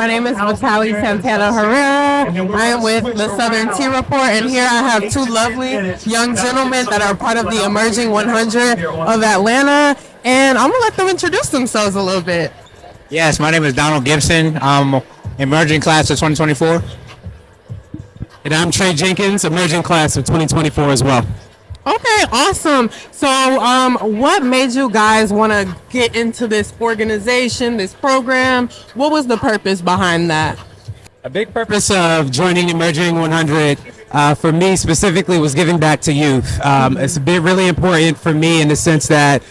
My name is Vitaly Santana Herrera. I am with the Southern Tea Report, and here I have two lovely young gentlemen that are part of the Emerging 100 of Atlanta, and I'm going to let them introduce themselves a little bit. Yes, my name is Donald Gibson. I'm emerging class of 2024. And I'm Trey Jenkins, emerging class of 2024 as well. Okay, awesome. So, what made you guys want to get into this organization, this program? What was the purpose behind that? A big purpose of joining Emerging 100 for me specifically was giving back to youth. It's been really important for me in the sense that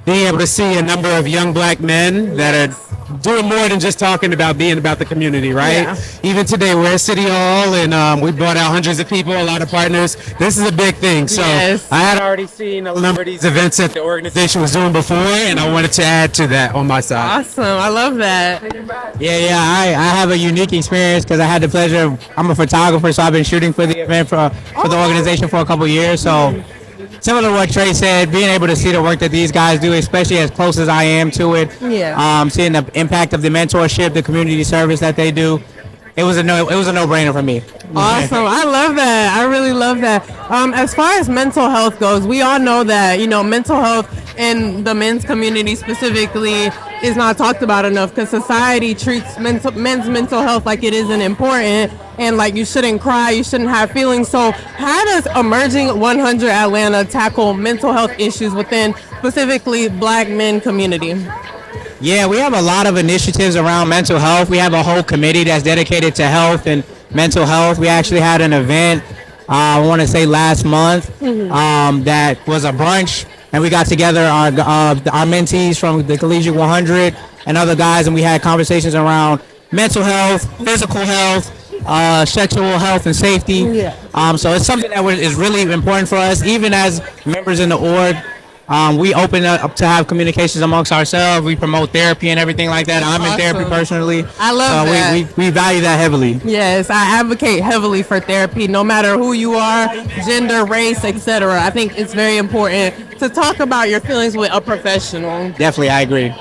being able to see a number of young black men that are doing more than just talking about being about the community, right? Yeah. Even today, we're at City Hall, and we brought out hundreds of people, a lot of partners. This is a big thing. So Yes. I had already seen a number of these events that the organization was doing before, and I wanted to add to that on my side. Awesome. I love that. I have a unique experience because I had the pleasure of, I'm a photographer, so I've been shooting for the event for the organization for a couple of years. So similar to what Trey said, being able to see the work that these guys do, especially as close as I am to it, seeing the impact of the mentorship, the community service that they do, it was a no-brainer for me. Awesome. I love that. I really love that. As far as mental health goes, we all know that, mental health in the men's community specifically is not talked about enough because society treats men's mental health like it isn't important and like you shouldn't cry, you shouldn't have feelings. So how does Emerging 100 Atlanta tackle mental health issues within specifically black men community? Yeah, we have a lot of initiatives around mental health. We have a whole committee that's dedicated to health and mental health. We actually had an event, I want to say last month, that was a brunch, and we got together our mentees from the Collegiate 100 and other guys, and we had conversations around mental health, physical health, sexual health and safety. So it's something that is really important for us, even as members in the org. We open up to have communications amongst ourselves. We promote therapy and everything like that. I'm in therapy personally. I love that. We value that heavily. Yes, I advocate heavily for therapy, no matter who you are, gender, race, etc. I think it's very important to talk about your feelings with a professional. Definitely, I agree.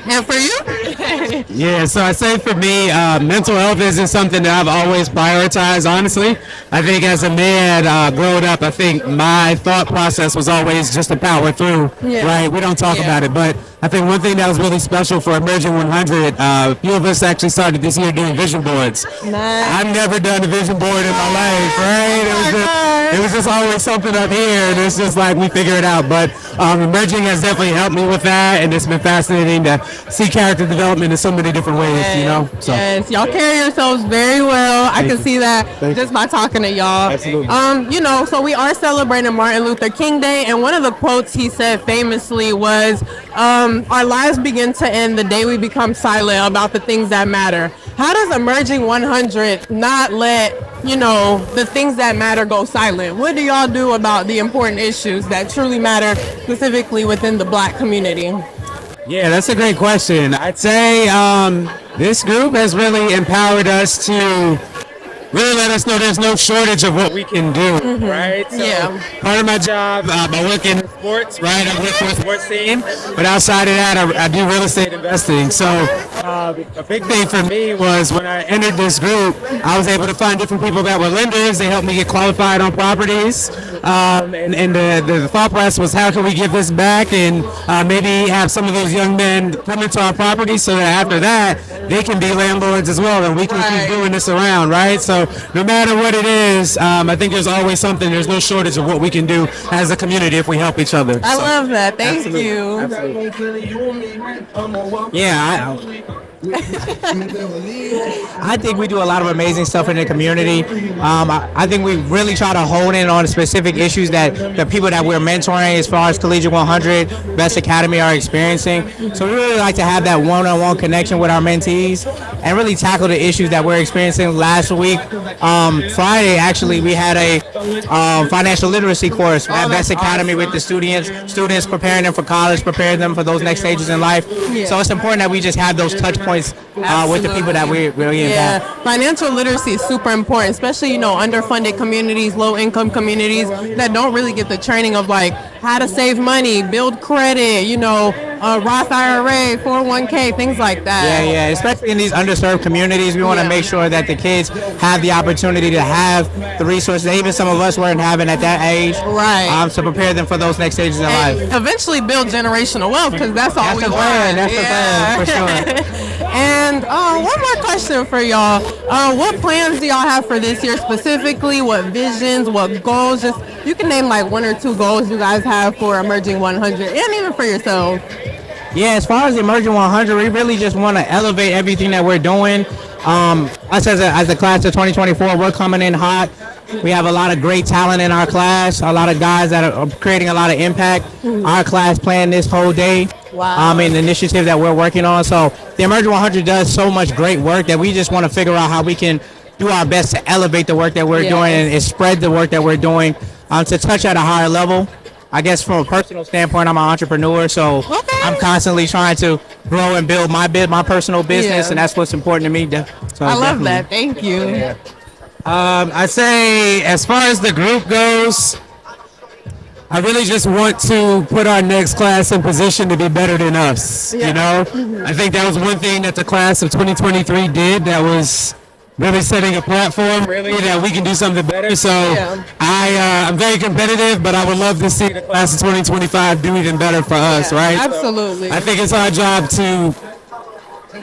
And for you? Yeah, so I say for me, mental health isn't something that I've always prioritized, honestly. I think as a man growing up, I think my thought process was always just to power through, right? We don't talk about it, but I think one thing that was really special for Emerging 100, a few of us actually started this year doing vision boards. Nice. I've never done a vision board in my life, right? It was just always something up here, and it's just like we figure it out. But Emerging has definitely helped me with that, and it's been fascinating to see character development in so many different ways, So. Yes, y'all carry yourselves very well. I can see that just by talking to y'all. Absolutely. So we are celebrating Martin Luther King Day, and one of the quotes he said famously was, our lives begin to end the day we become silent about the things that matter. How does Emerging 100 not let, the things that matter go silent? What do y'all do about the important issues that truly matter specifically within the black community? Yeah, that's a great question. I'd say this group has really empowered us to really let us know there's no shortage of what we can do, right? So part of my job, I work in sports, right? I work for a sports team, but outside of that, I do real estate investing. So a big thing for me was when I entered this group, I was able to find different people that were lenders. They helped me get qualified on properties. And the thought process was, how can we give this back and maybe have some of those young men come into our properties so that after that, they can be landlords as well, and we can keep doing this around, right? So no matter what it is, I think there's always something. There's no shortage of what we can do as a community if we help each other. I love that. Thank you. Yeah, I think we do a lot of amazing stuff in the community. I think we really try to hone in on specific issues that the people that we're mentoring as far as Collegiate 100, Best Academy are experiencing. So we really like to have that one-on-one connection with our mentees and really tackle the issues that we're experiencing. Last week, Friday, actually, we had a financial literacy course at Best Academy with the students preparing them for college, preparing them for those next stages in life. So it's important that we just have those touch points with the people that we really impact. Financial literacy is super important, especially underfunded communities, low income communities that don't really get the training of like how to save money, build credit, Roth IRA, 401k, things like that. Yeah, especially in these underserved communities, we want to make sure that the kids have the opportunity to have the resources that even some of us weren't having at that age. Right. To prepare them for those next stages in life. Eventually build generational wealth, because that's all we want. That's the plan, for sure. And one more question for y'all. What plans do y'all have for this year specifically? What visions, what goals? Just, you can name like 1 or 2 goals you guys have for Emerging 100 and even for yourself. Yeah, as far as the Emerging 100, we really just want to elevate everything that we're doing. Us as a class of 2024, we're coming in hot. We have a lot of great talent in our class, a lot of guys that are creating a lot of impact. Our class planned this whole day. Wow. And the initiative that we're working on. So the Emerging 100 does so much great work that we just want to figure out how we can do our best to elevate the work that we're doing and spread the work that we're doing to touch at a higher level. I guess from a personal standpoint, I'm an entrepreneur, so I'm constantly trying to grow and build my personal business, and that's what's important to me. So I love that. Thank you. I say, as far as the group goes, I really just want to put our next class in position to be better than us. You know, I think that was one thing that the class of 2023 did. That was really setting a platform, really, that we can do something better. So I'm very competitive, but I would love to see the class of 2025 do even better for us, right? Absolutely. So I think it's our job to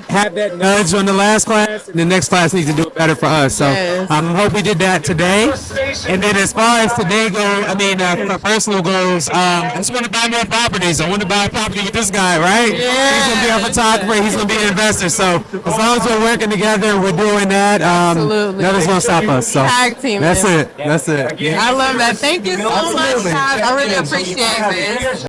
have that nudge on the last class, and the next class needs to do it better for us. So I hope we did that today. And then as far as today goes, for personal goals, I just want to buy more properties. I want to buy a property with this guy, right? He's going to be a photographer. He's going to be an investor. So as long as we're working together, we're doing that. Nothing's going to stop us. So tag team. That's it. I love that. Thank you so much, guys. I really appreciate it.